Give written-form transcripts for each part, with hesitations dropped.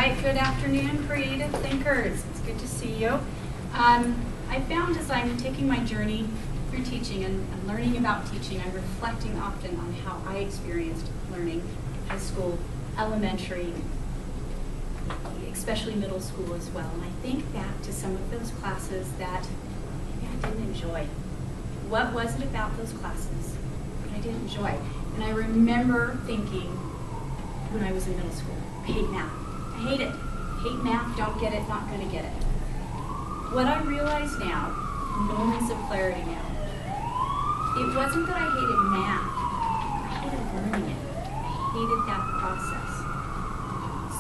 right, good afternoon, creative thinkers. It's good to see you. I found as I'm taking my journey through teaching and learning about teaching, I'm reflecting often on how I experienced learning high school, elementary, especially middle school as well. And I think back to some of those classes that maybe I didn't enjoy. What was it about those classes that I didn't enjoy? And I remember thinking when I was in middle school, I hate math. I hate it. Hate math, don't get it, not gonna get it. What I realize now, moments of clarity now, it wasn't that I hated math. I hated learning it. I hated that process.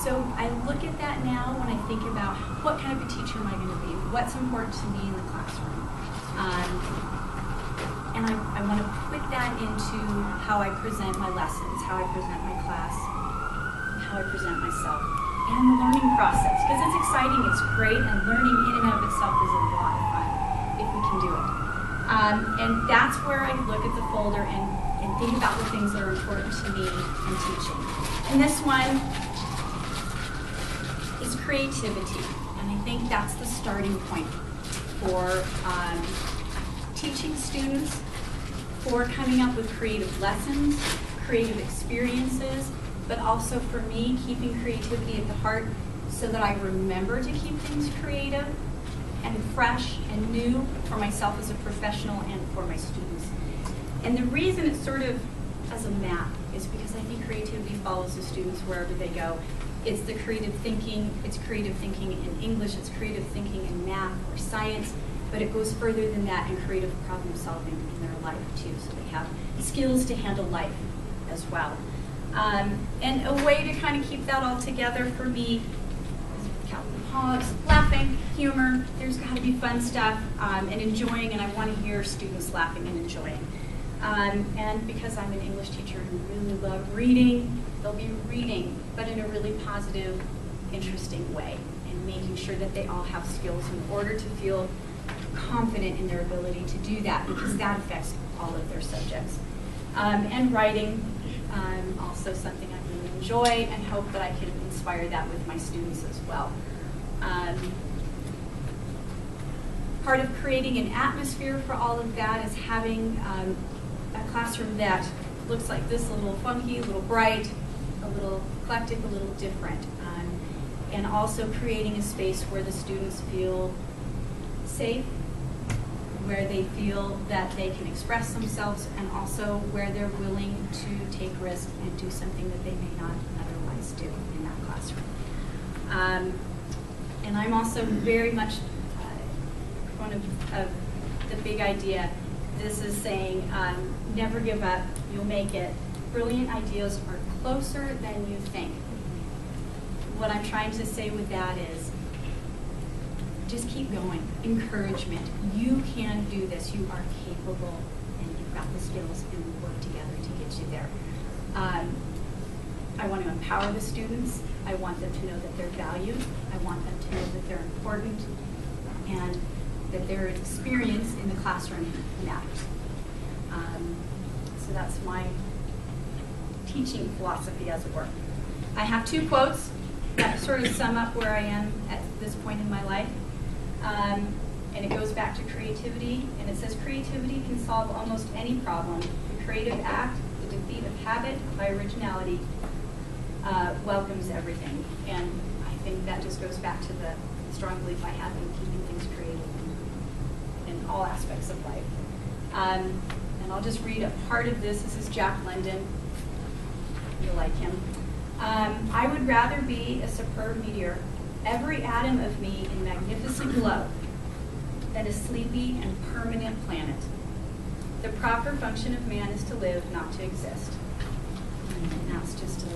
So I look at that now when I think about what kind of a teacher am I going to be? What's important to me in the classroom? And I want to put that into how I present my lessons, how I present my class, how I present myself, and the learning process. Because it's exciting, it's great, and learning in and of itself is a lot of fun if we can do it. And that's where I look at the folder and think about the things that are important to me in teaching. And this one is creativity, and I think that's the starting point for teaching students, for coming up with creative lessons, creative experiences, but also for me, keeping creativity at the heart so that I remember to keep things creative and fresh and new for myself as a professional and for my students. And the reason it's sort of as a map is because I think creativity follows the students wherever they go. It's the creative thinking, it's creative thinking in English, it's creative thinking in math or science, but it goes further than that in creative problem solving in their life too, so they have skills to handle life as well. And a way to kind of keep that all together for me is Calvin Hobbes, laughing, humor, there's got to be fun stuff, and enjoying, and I want to hear students laughing and enjoying. And because I'm an English teacher who really love reading, they'll be reading, but in a really positive, interesting way, and making sure that they all have skills in order to feel confident in their ability to do that, because that affects all of their subjects. And writing, also something I really enjoy, and hope that I can inspire that with my students as well. Part of creating an atmosphere for all of that is having a classroom that looks like this, a little funky, a little bright, a little eclectic, a little different. And also creating a space where the students feel safe, where they feel that they can express themselves, and also where they're willing to take risks and do something that they may not otherwise do in that classroom. And I'm also very much one of the big idea. This is saying, never give up, you'll make it. Brilliant ideas are closer than you think. What I'm trying to say with that is, just keep going. Encouragement. You can do this. You are capable, and you've got the skills, and we work together to get you there. I want to empower the students. I want them to know that they're valued. I want them to know that they're important, and that their experience in the classroom matters. So that's my teaching philosophy, as it were. I have two quotes that sort of sum up where I am at this point in my life. And it goes back to creativity, and it says, creativity can solve almost any problem. The creative act, the defeat of habit by originality, welcomes everything. And I think that just goes back to the strong belief I have in keeping things creative in all aspects of life. And I'll just read a part of this. This is Jack London. You'll like him. I would rather be a superb meteor, every atom of me in magnificent glow, than a sleepy and permanent planet. The proper function of man is to live, not to exist. And that's just a